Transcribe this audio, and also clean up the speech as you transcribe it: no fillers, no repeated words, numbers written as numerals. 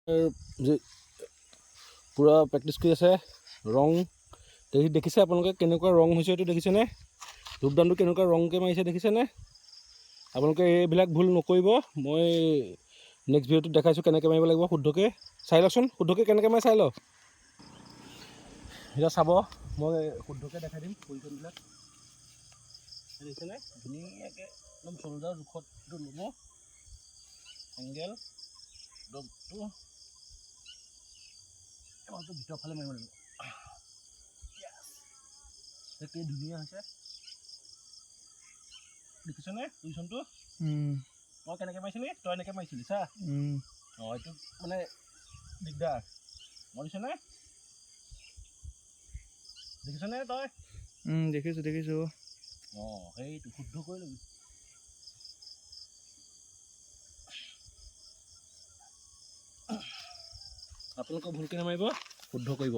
পূৰা প্ৰেক্টিছ কৰি আছে ৰং দেখিছে আপোনালোকে কেনেকুৱা ৰং হৈছে এইটো দেখিছেনে ধূপদানটো কেনেকুৱা ৰংকৈ মাৰিছে দেখিছেনে আপোনালোকে এইবিলাক ভুল নকৰিব মই নেক্সট ভিডিঅ'টোত দেখাইছোঁ কেনেকৈ মাৰিব লাগিব শুদ্ধকৈ চাই লওকচোন শুদ্ধকৈ কেনেকৈ মাৰি চাই লওক এতিয়া চাব মই শুদ্ধকৈ দেখাই দিম পজিশ্যনবিলাক দেখিছেনে ধুনীয়াকৈ একদম চল্ডাৰ জোখত এইটো ল'ব এংগেল ডবটো ভিতৰ ফালে মাৰিব লাগিব কি ধুনীয়া হৈছে দেখিছনে পজিশ্যনটো মই কেনেকৈ মাৰিছিলি তই এনেকৈ মাৰিছিলি চা অঁ এইটো মানে দিগদাৰ মৰিছেনে দেখিছনে তই দেখিছোঁ অঁ সেইটো শুদ্ধ কৰি ল'বি আপোনালোকে ভুলকৈ নামাৰিব শুদ্ধ কৰিব